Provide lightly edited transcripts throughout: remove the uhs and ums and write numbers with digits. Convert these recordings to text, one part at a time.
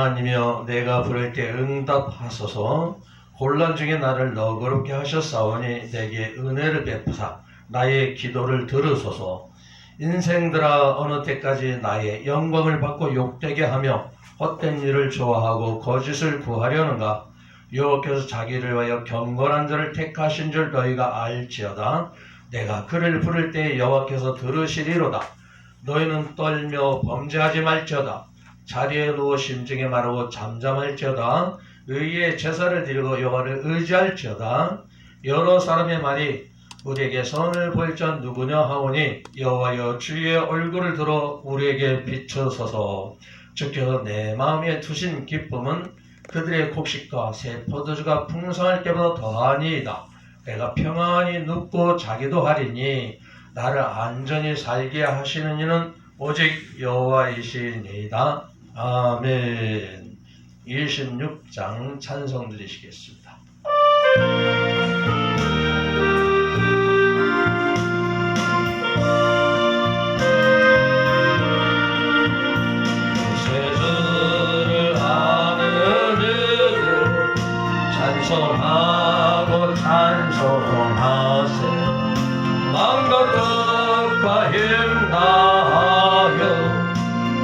하나님이여 내가 부를 때 응답하소서. 혼란 중에 나를 너그럽게 하셨사오니 내게 은혜를 베푸사 나의 기도를 들으소서. 인생들아 어느 때까지 나의 영광을 받고 욕되게 하며 헛된 일을 좋아하고 거짓을 구하려는가. 여호와께서 자기를 위하여 경건한 자를 택하신 줄 너희가 알지어다. 내가 그를 부를 때 여호와께서 들으시리로다. 너희는 떨며 범죄하지 말지어다. 자리에 누워 심중에 말하고 잠잠할지어다. 의의 제사를 드리고 여호와를 의지할지어다. 여러 사람의 말이 우리에게 선을 보일 자 누구냐 하오니 여호와여 주의 얼굴을 들어 우리에게 비추소서. 주께서 내 마음에 두신 기쁨은 그들의 곡식과 새 포도주가 풍성할 때보다 더하니이다. 내가 평안히 눕고 자기도 하리니 나를 안전히 살게 하시는 이는 오직 여호와이시니이다. 아멘. 26장 찬송 드리시겠습니다. 세주를 아는 이들 찬송하고 찬송하세. 마음과 뜻과 힘 다하여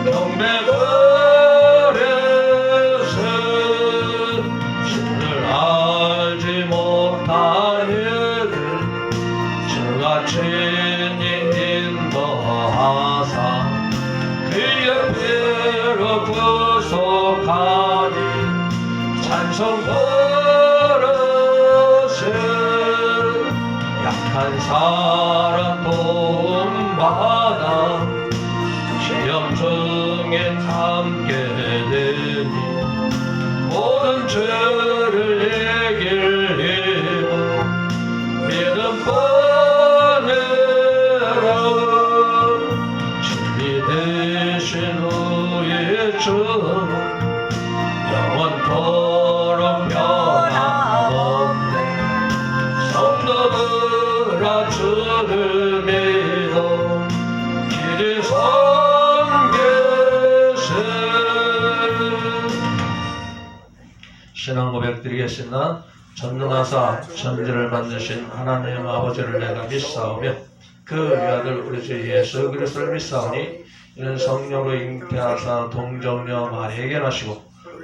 경배 그릇은 주를 알지 못한 이들 주가 친히 인도하사 그의 피로 구속하니 찬송 버릇은 약한 사람 도움받아 시험 중에 참게 되니 모든 죄를 이길 힘은 믿음 뿐이라. 진리 되신 우리의 주는 영원토록 변함없네. 성도들아 주를 믿어 길이 신앙 고백 드리겠습니다. 전능하사 천지를 만드신 하나님 아버지를 내가 믿사오며 그 아들 우리 주 예수 그리스도를 믿사오니 이는 성령으로 잉태하사 동정녀 마리에게 나시고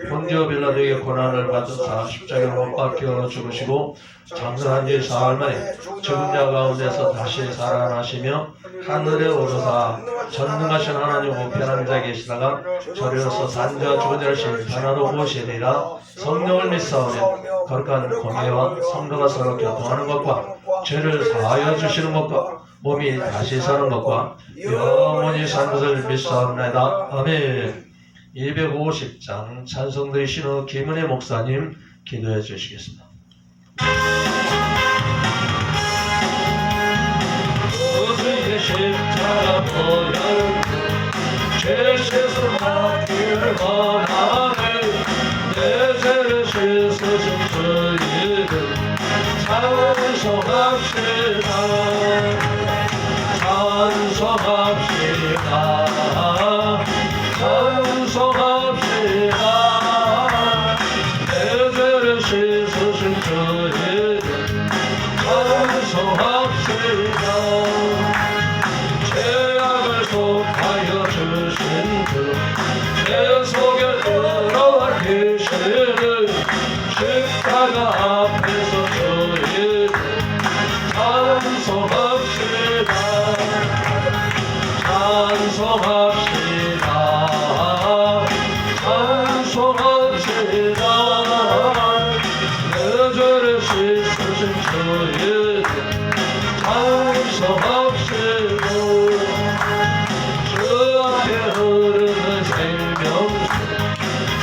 본디오 빌라도에게 고난을 받으사 십자가에 못 박혀 죽으시고 장사한 지 사흘 만에 죽은 자 가운데서 다시 살아나시며 하늘에 오르사 전능하신 하나님 우편한 자에 계시다가 저리로서 산자 죽은 자를 심판하러 오시리라. 성령을 믿사오며 거룩한 공예와 성도가 서로 교통하는 것과 죄를 사하여 주시는 것과 몸이 다시 사는 것과 영원히 사는 것을 믿사옵나이다. 아멘. 250장 찬송 드리신 후 김은혜 목사님 기도해 주시겠습니다. 그의 십자가 보혈 죄에서 나기를 원하네. 내 죄를 씻으신 주이를 찬송합시다. 찬송합시다. 찬송합시다. 내 죄를 씻으신 주이를 찬송합시다. 죄악을 속하여 주신 주 내 속에 들어와 계시는 십자가 앞에서 주이를 찬송합시다. 찬송합시다. 찬송합시다. 내 죄를 씻으신 주의 찬송합시다. 주 앞에 흐르는 생명수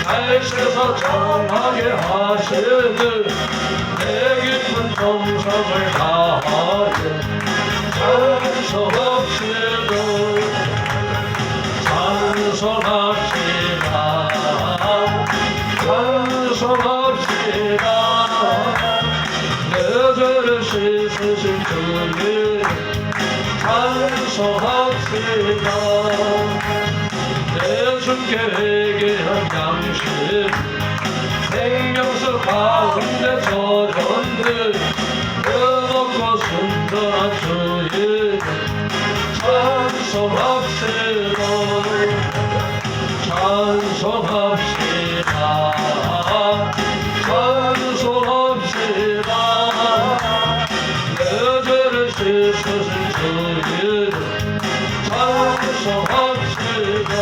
날새서 정하게 하시는 내 깊은 정성을 다하여 찬송합시다. 찬송합시다. 찬송합시다. 내 죄를 씻으신 주님 찬송합시다. 내 주께 회개한 양심 가운데서 전들 뜨겁고 순전한 주의 찬송합시다 찬송합시다 찬송합시다 내 죄를 씻으신 주의 찬송합시다.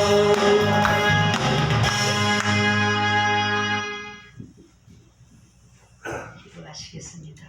기도하시겠습니다.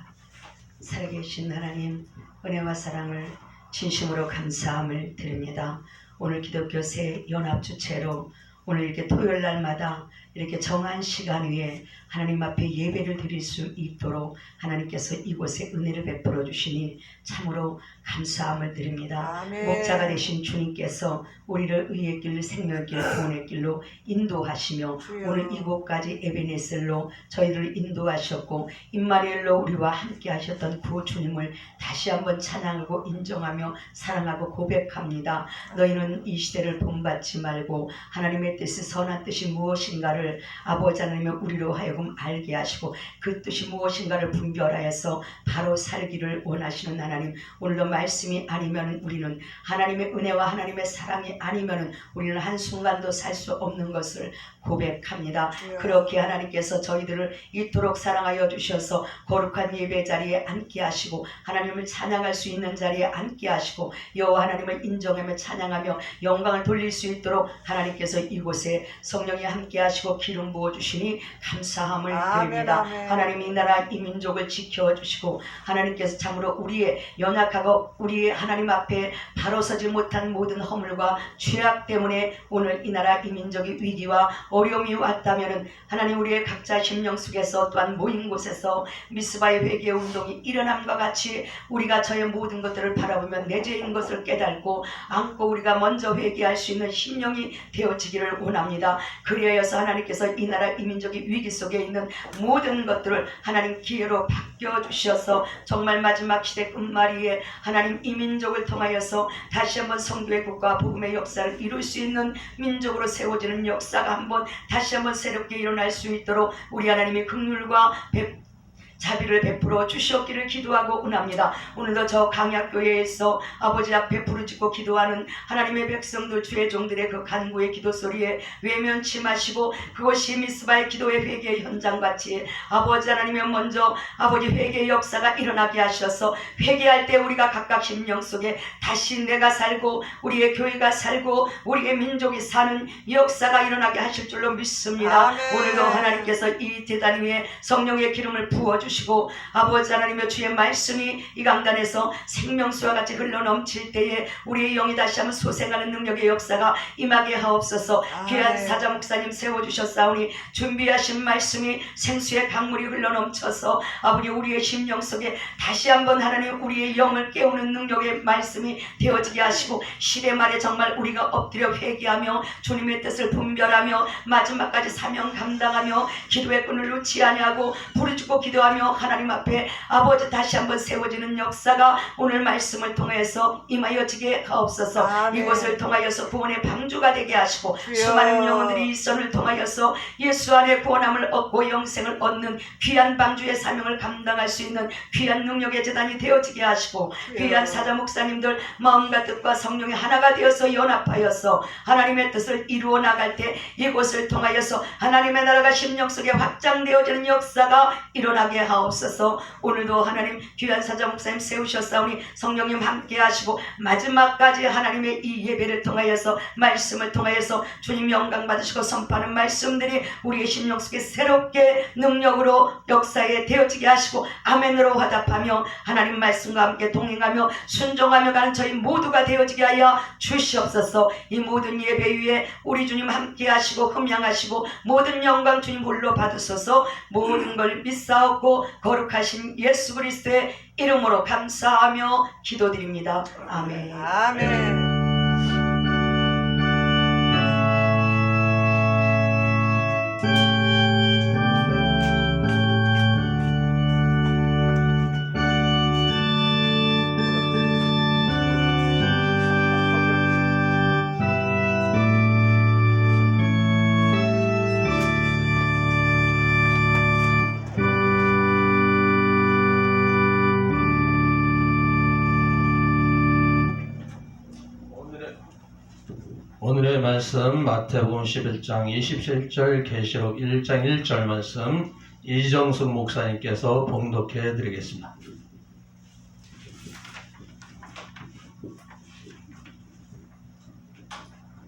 살아계신 하나님, 은혜와 사랑을 진심으로 감사함을 드립니다. 오늘 기독교 새 연합 주체로 오늘 이렇게 토요일 날마다 이렇게 정한 시간 위에 하나님 앞에 예배를 드릴 수 있도록 하나님께서 이곳에 은혜를 베풀어 주시니 참으로 감사함을 드립니다. 아멘. 목자가 되신 주님께서 우리를 의의 길, 생명의 길, 구원의 길로 인도하시며 주여. 오늘 이곳까지 에베네셀로 저희를 인도하셨고 임마누엘로 우리와 함께 하셨던 그 주님을 다시 한번 찬양하고 인정하며 사랑하고 고백합니다. 너희는 이 시대를 본받지 말고 하나님의 뜻이 선한 뜻이 무엇인가를 아버지 하나님의 우리로 하여금 알게 하시고 그 뜻이 무엇인가를 분별하여서 바로 살기를 원하시는 하나님, 오늘도 말씀이 아니면 우리는 하나님의 은혜와 하나님의 사랑이 아니면 우리는 한순간도 살 수 없는 것을 고백합니다. 그렇게 하나님께서 저희들을 이토록 사랑하여 주셔서 거룩한 예배 자리에 앉게 하시고 하나님을 찬양할 수 있는 자리에 앉게 하시고 여호와 하나님을 인정하며 찬양하며 영광을 돌릴 수 있도록 하나님께서 이곳에 성령이 함께 하시고 기름 부어주시니 감사함을 드립니다. 아멘. 하나님 이 나라 이 민족을 지켜주시고 하나님께서 참으로 우리의 연약하고 우리의 하나님 앞에 바로 서지 못한 모든 허물과 죄악 때문에 오늘 이 나라 이 민족의 위기와 어려움이 왔다면 하나님 우리의 각자 심령 속에서 또한 모인 곳에서 미스바의 회개 운동이 일어남과 같이 우리가 저의 모든 것들을 바라보며 내 죄인 것을 깨닫고 안고 우리가 먼저 회개할 수 있는 심령이 되어지기를 원합니다. 그리하여서 하나님께서 이 나라 이 민족의 위기 속에 있는 모든 것들을 하나님 기회로 바뀌어주셔서 정말 마지막 시대 끝말이에 하나님 이 민족을 통하여서 다시 한번 성도의 국가 복음의 역사를 이룰 수 있는 민족으로 세워지는 역사가 한번 다시 한번 새롭게 일어날 수 있도록 우리 하나님의 긍휼과 자비를 베풀어 주시옵기를 기도하고 은합니다. 오늘도 저 강약교회에서 아버지 앞에 부르짖고 기도하는 하나님의 백성들 주의 종들의 그 간구의 기도 소리에 외면치 마시고 그것이 미스바의 기도의 회개의 현장같이 아버지 하나님의 먼저 아버지 회개의 역사가 일어나게 하셔서 회개할 때 우리가 각각 심령 속에 다시 내가 살고 우리의 교회가 살고 우리의 민족이 사는 역사가 일어나게 하실 줄로 믿습니다. 아멘. 오늘도 하나님께서 이 제단 위에 성령의 기름을 부어주시고 아버지 하나님의 주의 말씀이 이 강단에서 생명수와 같이 흘러넘칠 때에 우리의 영이 다시 한번 소생하는 능력의 역사가 임하게 하옵소서. 귀한 사자 목사님 세워주셨사오니 준비하신 말씀이 생수의 강물이 흘러넘쳐서 아버지 우리의 심령 속에 다시 한번 하나님 우리의 영을 깨우는 능력의 말씀이 되어지게 하시고 시대 말에 정말 우리가 엎드려 회개하며 주님의 뜻을 분별하며 마지막까지 사명 감당하며 기도의 끈을 놓지 아니하고 부르짖고 기도하며 하나님 앞에 아버지 다시 한번 세워지는 역사가 오늘 말씀을 통해서 임하여지게 하옵소서. 아멘. 이곳을 통하여서 구원의 방주가 되게 하시고 주여. 수많은 영혼들이 이 선을 통하여서 예수 안에 구원함을 얻고 영생을 얻는 귀한 방주의 사명을 감당할 수 있는 귀한 능력의 제단이 되어지게 하시고 주여. 귀한 사자 목사님들 마음과 뜻과 성령이 하나가 되어서 연합하여서 하나님의 뜻을 이루어 나갈 때 이곳을 통하여서 하나님의 나라가 심령 속에 확장되어지는 역사가 일어나게 하옵소서. 오늘도 하나님 귀한 사자 목사님 세우셨사오니 성령님 함께 하시고 마지막까지 하나님의 이 예배를 통하여서 말씀을 통하여서 주님 영광 받으시고 선포하는 말씀들이 우리의 심령 속에 새롭게 능력으로 역사에 되어지게 하시고 아멘으로 화답하며 하나님 말씀과 함께 동행하며 순종하며 가는 저희 모두가 되어지게 하여 주시옵소서. 이 모든 예배 위에 우리 주님 함께 하시고 흠양하시고 모든 영광 주님 홀로 받으소서. 모든 걸 믿사옵고 거룩하신 예수 그리스도의 이름으로 감사하며 기도드립니다. 아멘. 아멘. 말씀 마태복음 11장 27절, 계시록 1장 1절 말씀 이정숙 목사님께서 봉독해 드리겠습니다.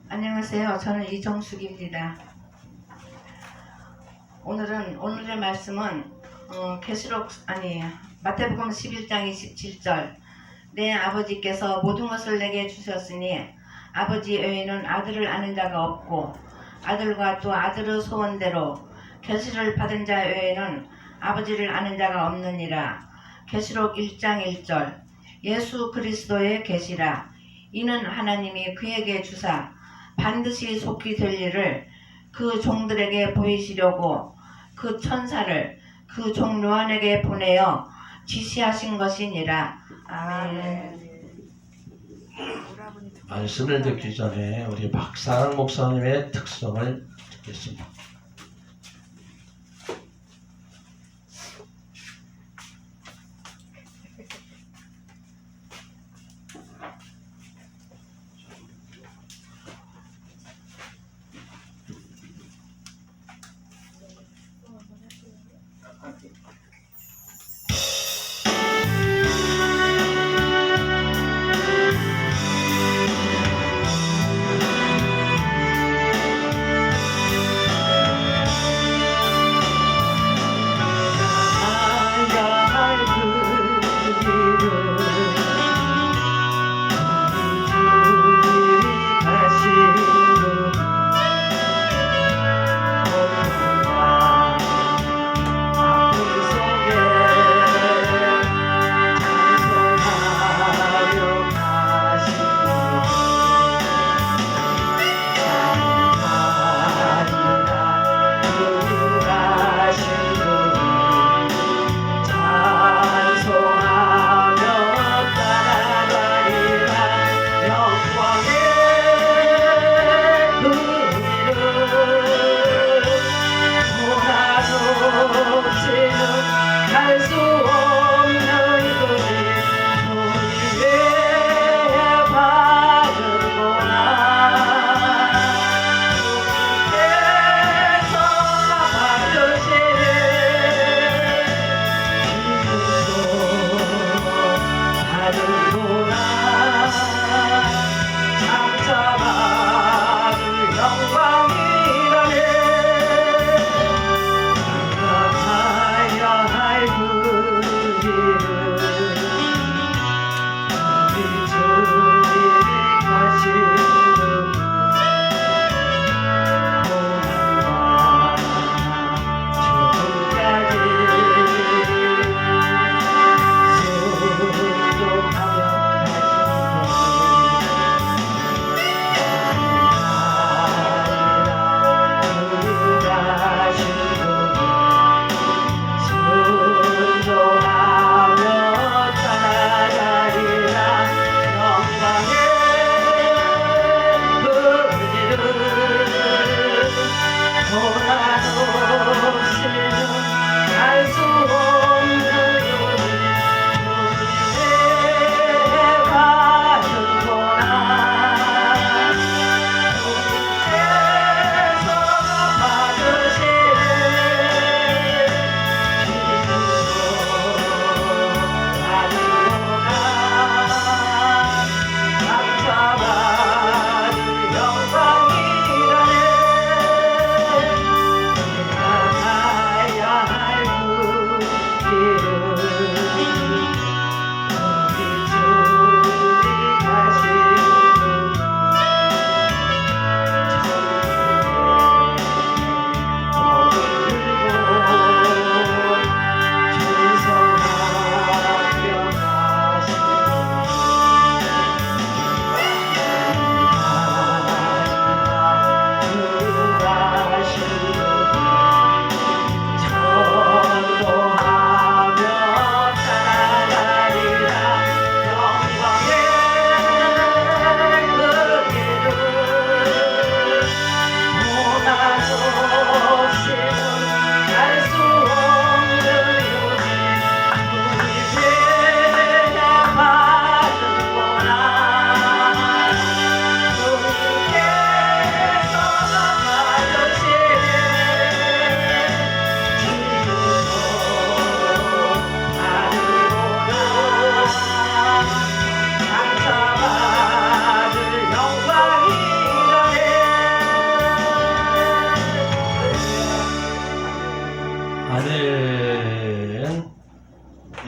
안녕하세요. 저는 이정숙입니다. 오늘의 말씀은 마태복음 11장 27절 내 아버지께서 모든 것을 내게 주셨으니 아버지 외에는 아들을 아는 자가 없고 아들과 또 아들의 소원대로 계시를 받은 자 외에는 아버지를 아는 자가 없느니라. 계시록 1장 1절 예수 그리스도의 계시라. 이는 하나님이 그에게 주사 반드시 속히 될 일을 그 종들에게 보이시려고 그 천사를 그 종 요한에게 보내어 지시하신 것이니라. 아멘. 말씀을 듣기 전에 우리 박사랑 목사님의 특성을 듣겠습니다.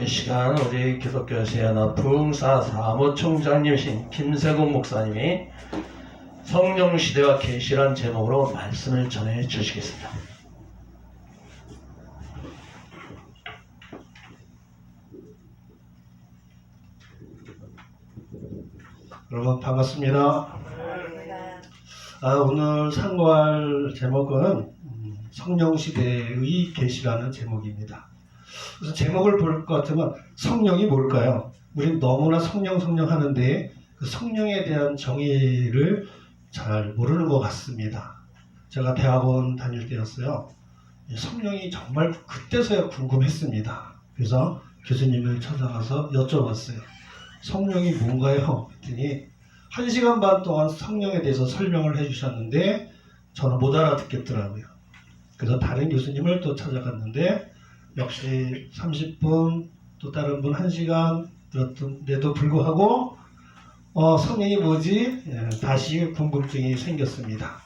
이 시간 우리 기독교 세연합 부흥사 사무총장님이신 김세국 목사님이 성령 시대와 계시란 제목으로 말씀을 전해 주시겠습니다. 여러분 반갑습니다. 오늘 상고할 제목은 성령시대의 계시라는 제목입니다. 그래서 제목을 볼 것 같으면 성령이 뭘까요? 우린 너무나 성령 하는데 그 성령에 대한 정의를 잘 모르는 것 같습니다. 제가 대학원 다닐 때였어요. 성령이 정말 그때서야 궁금했습니다. 그래서 교수님을 찾아가서 여쭤봤어요. 성령이 뭔가요? 그랬더니 1시간 반 동안 성령에 대해서 설명을 해주셨는데 저는 못 알아듣겠더라고요. 그래서 다른 교수님을 또 찾아갔는데 역시 30분 또 다른 분 1시간 들었는데도 불구하고 성령이 뭐지? 다시 궁금증이 생겼습니다.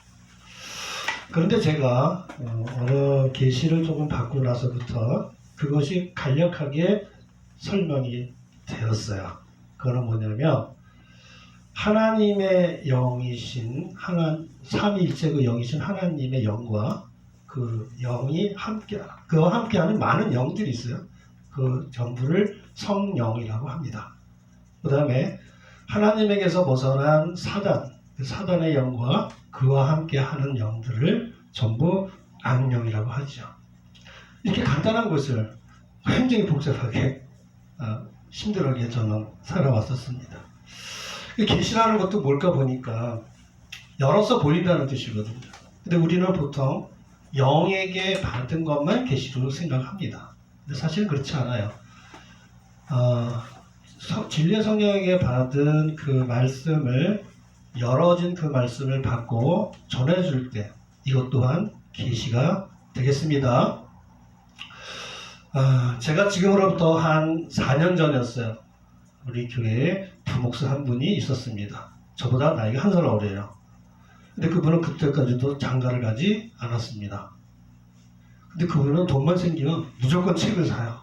그런데 제가 어느 계시를 조금 받고 나서부터 그것이 간략하게 설명이 되었어요. 그거는 뭐냐면 하나님의 영이신 삼위일체 그 영이신 하나님의 영과 그 영이 그와 함께하는 많은 영들이 있어요. 그 전부를 성령이라고 합니다. 그 다음에 하나님에게서 벗어난 사단의 영과 그와 함께하는 영들을 전부 악령이라고 하죠. 이렇게 간단한 것을 굉장히 복잡하게 힘들게 저는 살아왔었습니다. 계시라는 것도 뭘까 보니까 열어서 보인다는 뜻이거든요. 근데 우리는 보통 영에게 받은 것만 계시로 생각합니다. 근데 사실 그렇지 않아요. 진리의 성령에게 받은 그 말씀을 열어진 그 말씀을 받고 전해줄 때 이것 또한 계시가 되겠습니다. 제가 지금으로부터 한 4년 전이었어요. 우리 교회에 부목사 한 분이 있었습니다. 저보다 나이가 1살 어려요. 근데 그분은 그때까지도 장가를 가지 않았습니다. 근데 그분은 돈만 생기면 무조건 책을 사요.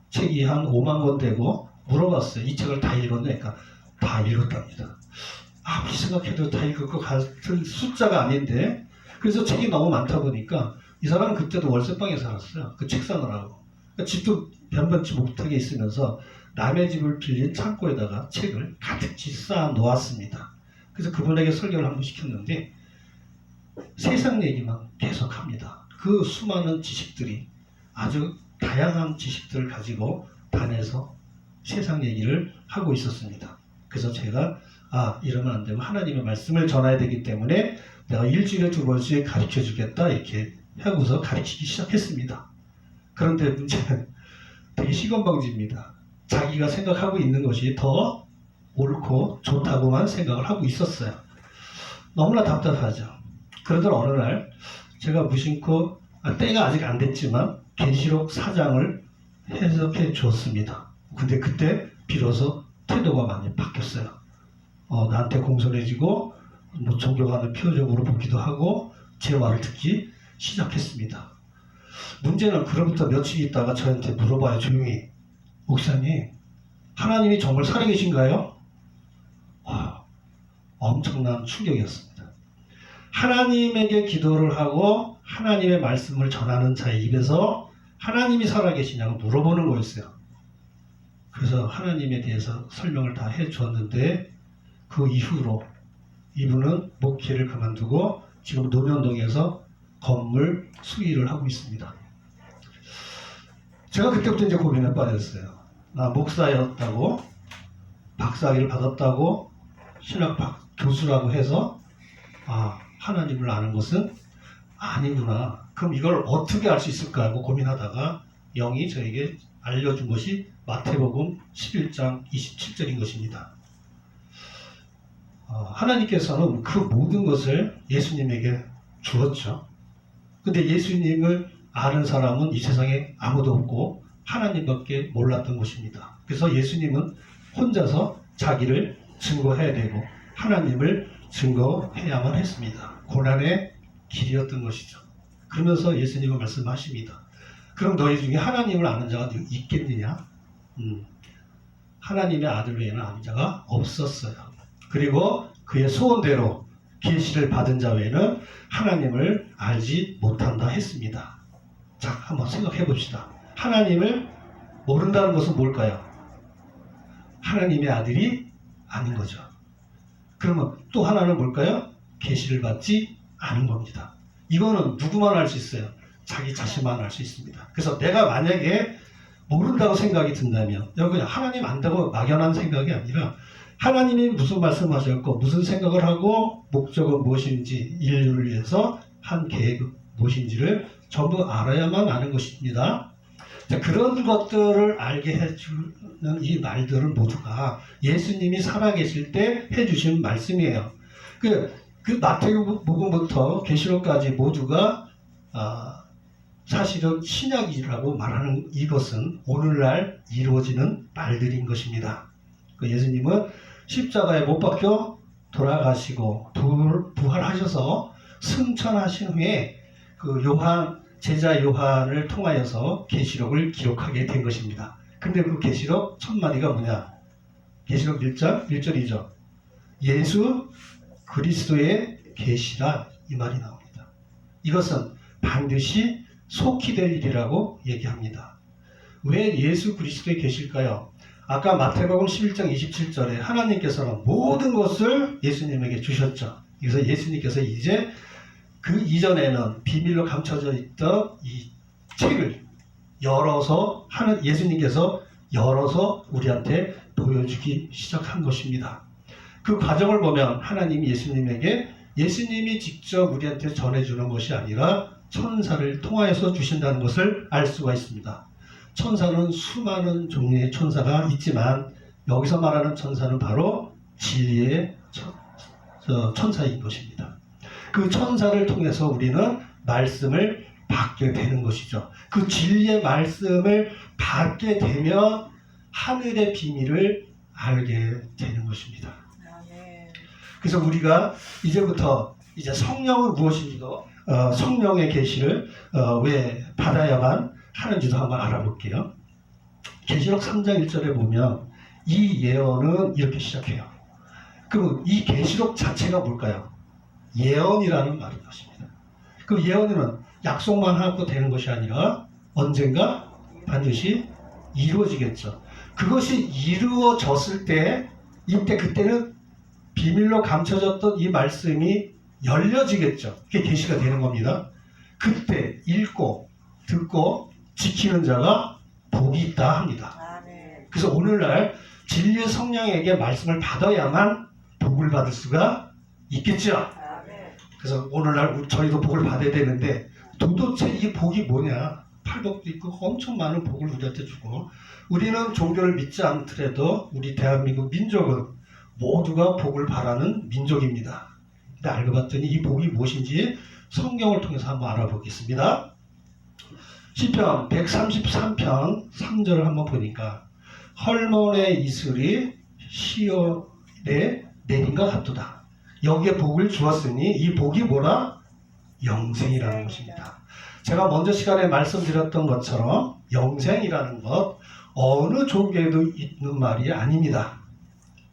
책이 한 5만 권 되고 물어봤어요. 이 책을 다 읽었네? 그러니까 다 읽었답니다. 아무리 생각해도 다 읽을 것 같은 숫자가 아닌데 그래서 책이 너무 많다 보니까 이 사람은 그때도 월세방에 살았어요. 그 책 사느라고. 그러니까 집도 변변치 못하게 있으면서 남의 집을 빌린 창고에다가 책을 가득히 쌓아 놓았습니다. 그래서 그분에게 설교를 한번 시켰는데 세상 얘기만 계속합니다. 그 수많은 지식들이 아주 다양한 지식들을 가지고 단에서 세상 얘기를 하고 있었습니다. 그래서 제가 이러면 안 되고 하나님의 말씀을 전해야 되기 때문에 내가 일주일에 2번씩 가르쳐 주겠다 이렇게 하고서 가르치기 시작했습니다. 그런데 문제는 되게 시건방지입니다. 자기가 생각하고 있는 것이 더 옳고 좋다고만 생각을 하고 있었어요. 너무나 답답하죠. 그러던 어느 날 제가 무심코 때가 아직 안 됐지만 계시록 4장을 해석해 주었습니다. 근데 그때 비로소 태도가 많이 바뀌었어요. 나한테 공손해지고 존경하는 표정으로 보기도 하고 제 말을 듣기 시작했습니다. 문제는 그로부터 며칠 있다가 저한테 물어봐요. 조용히. 목사님, 하나님이 정말 살아계신가요? 엄청난 충격이었습니다. 하나님에게 기도를 하고 하나님의 말씀을 전하는 자의 입에서 하나님이 살아계시냐고 물어보는 거였어요. 그래서 하나님에 대해서 설명을 다 해주었는데 그 이후로 이분은 목회를 그만두고 지금 노년동에서 건물 수의를 하고 있습니다. 제가 그때부터 이제 고민에 빠졌어요. 나 목사였다고 박사학위를 받았다고 신학 교수라고 해서 하나님을 아는 것은 아니구나. 그럼 이걸 어떻게 알 수 있을까 하고 고민하다가 영이 저에게 알려준 것이 마태복음 11장 27절인 것입니다. 하나님께서는 그 모든 것을 예수님에게 주었죠. 근데 예수님을 아는 사람은 이 세상에 아무도 없고 하나님밖에 몰랐던 것입니다. 그래서 예수님은 혼자서 자기를 증거해야 되고 하나님을 증거해야만 했습니다. 고난의 길이었던 것이죠. 그러면서 예수님은 말씀하십니다. 그럼 너희 중에 하나님을 아는 자가 있겠느냐? 하나님의 아들 외에는 아는 자가 없었어요. 그리고 그의 소원대로 계시를 받은 자 외에는 하나님을 알지 못한다 했습니다. 자, 한번 생각해 봅시다. 하나님을 모른다는 것은 뭘까요? 하나님의 아들이 아닌 거죠. 그러면 또 하나는 뭘까요? 계시를 받지 않은 겁니다. 이거는 누구만 알 수 있어요? 자기 자신만 알 수 있습니다. 그래서 내가 만약에 모른다고 생각이 든다면, 여러분 그냥 하나님 안다고 막연한 생각이 아니라 하나님이 무슨 말씀하셨고 무슨 생각을 하고 목적은 무엇인지 인류를 위해서 한 계획은 무엇인지를 전부 알아야만 아는 것입니다. 자, 그런 것들을 알게 해주는 이 말들은 모두가 예수님이 살아계실 때 해주신 말씀이에요. 그 마태복음부터 계시록까지 모두가 사실은 신약이라고 말하는 이것은 오늘날 이루어지는 말들인 것입니다. 그 예수님은 십자가에 못 박혀 돌아가시고 부활하셔서 승천하신 후에 그 제자 요한을 통하여서 계시록을 기록하게 된 것입니다. 근데 그 계시록 첫 마디가 뭐냐? 계시록 1장 1절이죠. 예수 그리스도의 계시라 이 말이 나옵니다. 이것은 반드시 속히 될 일이라고 얘기합니다. 왜 예수 그리스도의 계실까요? 아까 마태복음 11장 27절에 하나님께서는 모든 것을 예수님에게 주셨죠. 그래서 예수님께서 이제 그 이전에는 비밀로 감춰져 있던 이 책을 예수님께서 열어서 우리한테 보여주기 시작한 것입니다. 그 과정을 보면 하나님이 예수님이 직접 우리한테 전해주는 것이 아니라 천사를 통하여서 주신다는 것을 알 수가 있습니다. 천사는 수많은 종류의 천사가 있지만 여기서 말하는 천사는 바로 진리의 천사인 것입니다. 그 천사를 통해서 우리는 말씀을 받게 되는 것이죠. 그 진리의 말씀을 받게 되면 하늘의 비밀을 알게 되는 것입니다. 그래서 우리가 이제부터 이제 성령은 무엇인지도 성령의 계시를 왜 받아야만 하는지도 한번 알아볼게요. 계시록 3장 1절에 보면 이 예언은 이렇게 시작해요. 그럼 이 계시록 자체가 뭘까요? 예언이라는 말인 것입니다. 그 예언은 약속만 하고 되는 것이 아니라 언젠가 반드시 이루어지겠죠. 그것이 이루어졌을 때 그때는 비밀로 감춰졌던 이 말씀이 열려지겠죠. 그게 계시가 되는 겁니다. 그때 읽고 듣고 지키는 자가 복이 있다 합니다. 그래서 오늘날 진리의 성령에게 말씀을 받아야만 복을 받을 수가 있겠죠. 그래서 오늘날 저희도 복을 받아야 되는데 도대체 이 복이 뭐냐? 팔복도 있고 엄청 많은 복을 우리한테 주고, 우리는 종교를 믿지 않더라도 우리 대한민국 민족은 모두가 복을 바라는 민족입니다. 근데 알고 봤더니 이 복이 무엇인지 성경을 통해서 한번 알아보겠습니다. 시편 133편 3절을 한번 보니까 헐몬의 이슬이 시온에 내린 것 같도다. 여기에 복을 주었으니 이 복이 뭐라? 영생이라는 것입니다. 제가 먼저 시간에 말씀드렸던 것처럼 영생이라는 것 어느 종교에도 있는 말이 아닙니다.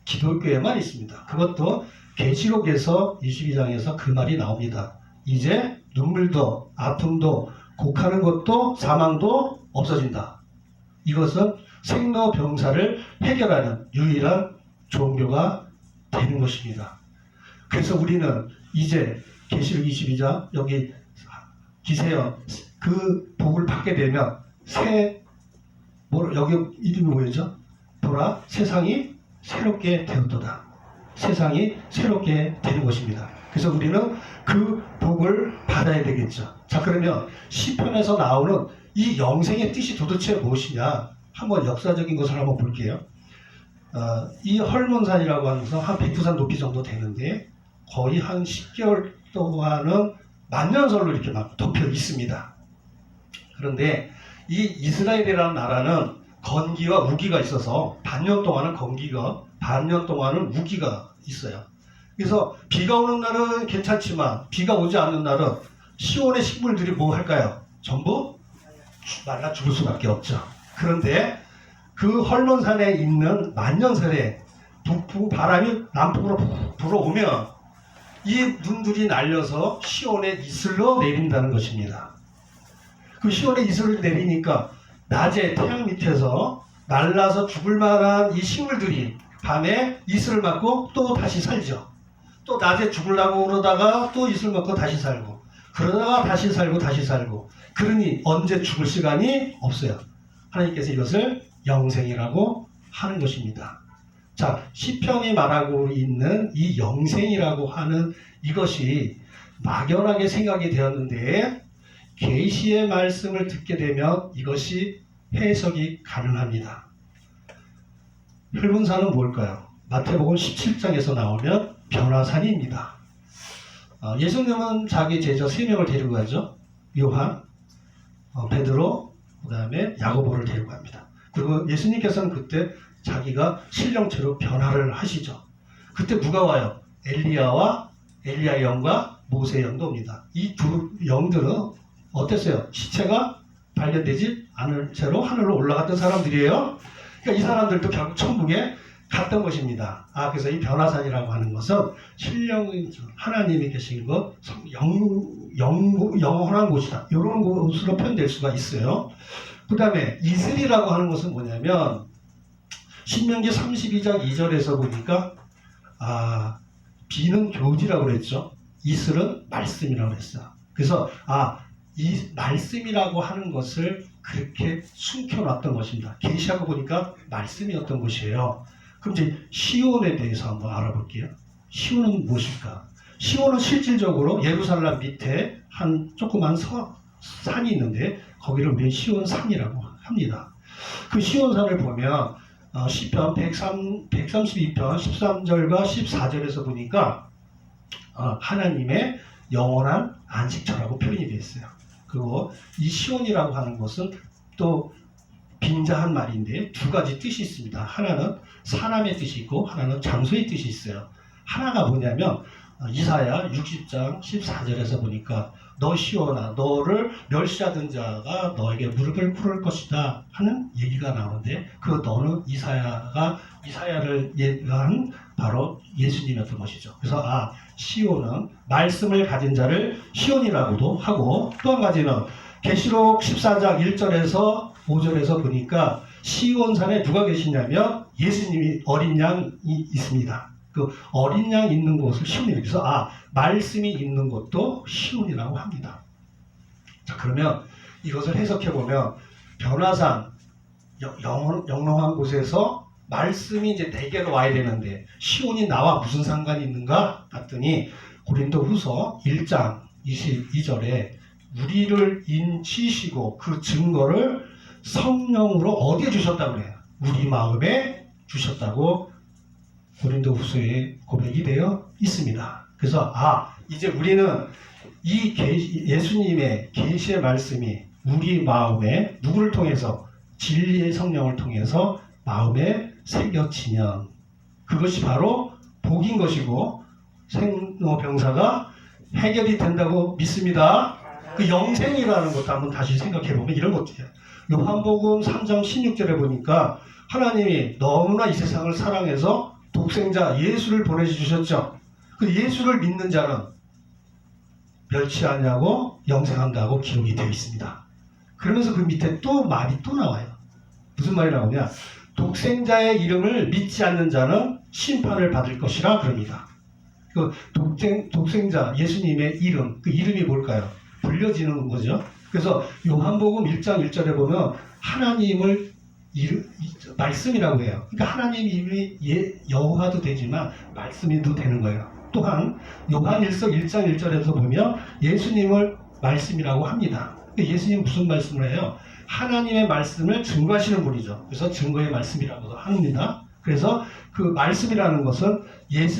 기독교에만 있습니다. 그것도 계시록에서 22장에서 그 말이 나옵니다. 이제 눈물도 아픔도 곡하는 것도 사망도 없어진다. 이것은 생로병사를 해결하는 유일한 종교가 되는 것입니다. 그래서 우리는 이제 계시록 22장 여기 기세요. 그 복을 받게 되면 여기 이름이 뭐였죠? 보라 세상이 새롭게 되었도다. 세상이 새롭게 되는 것입니다. 그래서 우리는 그 복을 받아야 되겠죠. 자, 그러면 시편에서 나오는 이 영생의 뜻이 도대체 무엇이냐? 한번 역사적인 것을 한번 볼게요. 이 헐몬산이라고 하는 것은 한 백두산 높이 정도 되는데 거의 한 10개월 동안은 만년설로 이렇게 막 덮여 있습니다. 그런데 이 이스라엘이라는 나라는 건기와 우기가 있어서 반년 동안은 건기가, 반년 동안은 우기가 있어요. 그래서 비가 오는 날은 괜찮지만 비가 오지 않는 날은 시온의 식물들이 뭐 할까요? 전부 말라 죽을 수밖에 없죠. 그런데 그 헐몬산에 있는 만년설에 북풍 바람이 남풍으로 불어오면 이 눈들이 날려서 시온의 이슬로 내린다는 것입니다. 그 시온의 이슬을 내리니까 낮에 태양 밑에서 날라서 죽을 만한 이 식물들이 밤에 이슬을 맞고 또 다시 살죠. 또 낮에 죽으려고 그러다가 또 이슬 맞고 다시 살고, 그러다가 다시 살고 다시 살고, 그러니 언제 죽을 시간이 없어요. 하나님께서 이것을 영생이라고 하는 것입니다. 자, 시편이 말하고 있는 이 영생이라고 하는 이것이 막연하게 생각이 되었는데 계시의 말씀을 듣게 되면 이것이 해석이 가능합니다. 혈문산은 뭘까요? 마태복음 17장에서 나오면 변화산입니다. 예수님은 자기 제자 3명을 데리고 가죠. 요한, 베드로, 그 다음에 야고보를 데리고 갑니다. 그리고 예수님께서는 그때 자기가 신령체로 변화를 하시죠. 그때 누가 와요? 엘리야 영과 모세 영도 옵니다. 이 두 영들은 어땠어요? 시체가 발견되지 않을 채로 하늘로 올라갔던 사람들이에요. 그러니까 이 사람들도 결국 천국에 갔던 것입니다. 그래서 이 변화산이라고 하는 것은 신령 하나님이 계신 것, 영원한 곳이다. 이런 곳으로 표현될 수가 있어요. 그 다음에 이슬이라고 하는 것은 뭐냐면 신명기 32장 2절에서 보니까 비는 교지라고 그랬죠. 이슬은 말씀이라고 그랬어요. 그래서 이 말씀이라고 하는 것을 그렇게 숨겨놨던 것입니다. 계시하고 보니까 말씀이었던 것이에요. 그럼 이제 시온에 대해서 한번 알아볼게요. 시온은 무엇일까? 시온은 실질적으로 예루살렘 밑에 한 조그만 산이 있는데 거기를 우리는 시온산이라고 합니다. 그 시온산을 보면 시편 132편 13절과 14절에서 보니까 하나님의 영원한 안식처라고 표현이 되어 있어요. 그리고 이 시온이라고 하는 것은 또 빈자한 말인데 두 가지 뜻이 있습니다. 하나는 사람의 뜻이 있고 하나는 장소의 뜻이 있어요. 하나가 뭐냐면 이사야 60장 14절에서 보니까 너 시온아 너를 멸시하던 자가 너에게 무릎을 꿇을 것이다 하는 얘기가 나오는데 그 너는 이사야를 예언한 바로 예수님이었던 것이죠. 그래서 시온은 말씀을 가진 자를 시온이라고도 하고 또 한 가지는 계시록 14장 1절에서 5절에서 보니까 시온산에 누가 계시냐면 예수님이 어린 양이 있습니다. 그 어린 양 있는 곳을 시온이라고 해서 말씀이 있는 곳도 시온이라고 합니다. 자, 그러면 이것을 해석해보면 변화산 영롱한 곳에서 말씀이 이제 내게로 와야 되는데 시온이 나와 무슨 상관이 있는가 봤더니 고린도후서 1장 22절에 우리를 인치시고 그 증거를 성령으로 어디에 주셨다고 그래요? 우리 마음에 주셨다고 고린도후서에 고백이 되어 있습니다. 그래서 이제 우리는 이 예수님의 계시의 말씀이 우리 마음에 누구를 통해서 진리의 성령을 통해서 마음에 새겨지면 그것이 바로 복인 것이고 생로병사가 해결이 된다고 믿습니다. 그 영생이라는 것도 한번 다시 생각해보면 이런 것들이에요. 요한복음 3장 16절에 보니까 하나님이 너무나 이 세상을 사랑해서 독생자 예수를 보내주셨죠. 그 예수를 믿는 자는 멸치하냐고 영생한다고 기록이 되어 있습니다. 그러면서 그 밑에 또 말이 또 나와요. 무슨 말이 나오냐? 독생자의 이름을 믿지 않는 자는 심판을 받을 것이라 그럽니다. 그 독생자 예수님의 이름, 그 이름이 뭘까요? 불려지는 거죠. 그래서 요한복음 1장 1절에 보면 하나님을 말씀이라고 해요. 그러니까 하나님 이름이 여호와도 되지만 말씀이도 되는 거예요. 또한 요한일서 1장 1절에서 보면 예수님을 말씀이라고 합니다. 예수님 무슨 말씀을 해요? 하나님의 말씀을 증거하시는 분이죠. 그래서 증거의 말씀이라고도 합니다. 그래서 그 말씀이라는 것은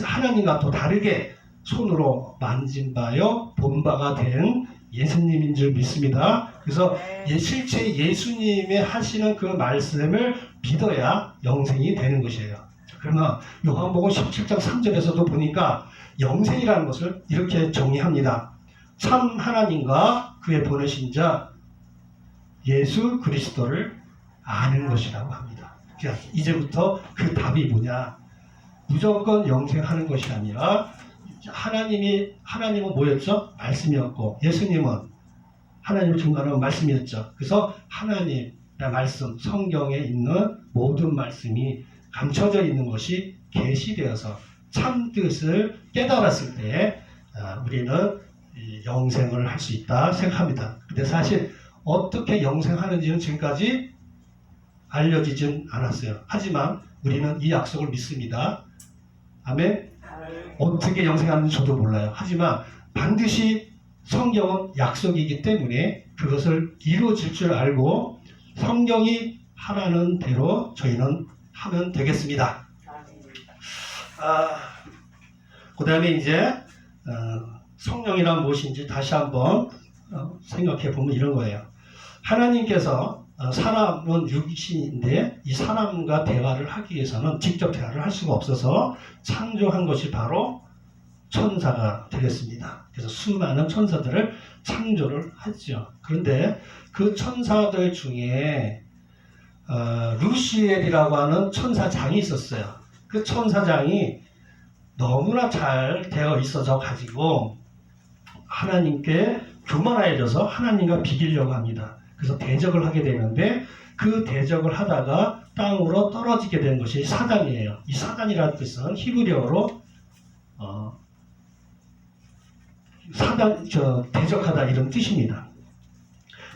하나님과 또 다르게 손으로 만진 바요 본 바가 된 예수님인 줄 믿습니다. 그래서 실제 예수님이 하시는 그 말씀을 믿어야 영생이 되는 것이에요. 그러나 요한복음 17장 3절에서도 보니까 영생이라는 것을 이렇게 정의합니다. 참 하나님과 그의 보내신 자 예수 그리스도를 아는 것이라고 합니다. 자, 이제부터 그 답이 뭐냐? 무조건 영생하는 것이 아니라 하나님은 뭐였죠? 말씀이었고 예수님은 하나님을 증거하는 말씀이었죠. 그래서 하나님의 말씀, 성경에 있는 모든 말씀이 감춰져 있는 것이 계시되어서 참 뜻을 깨달았을 때 우리는 영생을 할 수 있다 생각합니다. 근데 사실 어떻게 영생하는지는 지금까지 알려지진 않았어요. 하지만 우리는 이 약속을 믿습니다. 아멘. 어떻게 영생하는지 저도 몰라요. 하지만 반드시 성경은 약속이기 때문에 그것을 이루어질 줄 알고 성경이 하라는 대로 저희는 하면 되겠습니다. 그 다음에 이제 성령이란 무엇인지 다시 한번 생각해 보면 이런 거예요. 하나님께서 사람은 육신인데 이 사람과 대화를 하기 위해서는 직접 대화를 할 수가 없어서 창조한 것이 바로 천사가 되겠습니다. 그래서 수많은 천사들을 창조를 했죠. 그런데 그 천사들 중에 루시엘이라고 하는 천사장이 있었어요. 그 천사장이 너무나 잘 되어 있어져 가지고 하나님께 교만해져서 하나님과 비기려고 합니다. 그래서 대적을 하게 되는데 그 대적을 하다가 땅으로 떨어지게 된 것이 사단이에요. 이 사단이라는 뜻은 히브리어로 대적하다 이런 뜻입니다.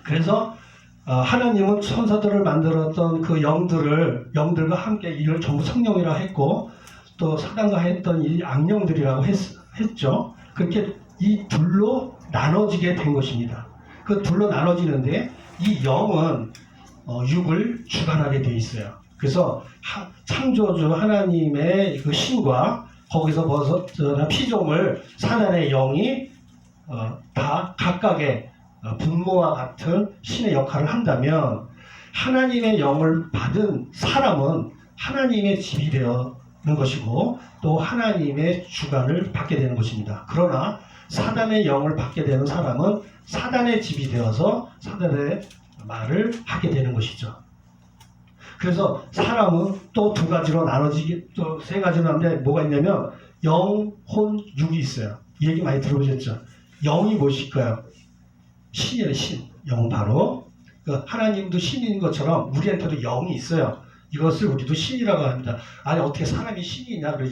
그래서 하나님은 천사들을 만들었던 그 영들과 함께 이를 전부 성령이라 했고 또 사단과 했던 이 악령들이라고 했죠. 그렇게 이 둘로 나눠지게 된 것입니다. 그 둘로 나눠지는데 이 영은 육을 주관하게 돼 있어요. 그래서 창조주 하나님의 그 신과 거기서 벗어난 피조물 사단의 영이 다 각각의 분모와 같은 신의 역할을 한다면 하나님의 영을 받은 사람은 하나님의 집이 되는 것이고 또 하나님의 주관을 받게 되는 것입니다. 그러나 사단의 영을 받게 되는 사람은 사단의 집이 되어서 사단의 말을 하게 되는 것이죠. 그래서 사람은 또 두 가지로 나눠지게 또 세 가지로 나누는데 뭐가 있냐면 영, 혼, 육이 있어요. 이 얘기 많이 들어보셨죠? 영이 무엇일까요? 신이에요, 신. 영은 바로 하나님도 신인 것처럼 우리한테도 영이 있어요. 이것을 우리도 신이라고 합니다. 아니 어떻게 사람이 신이냐 그러죠.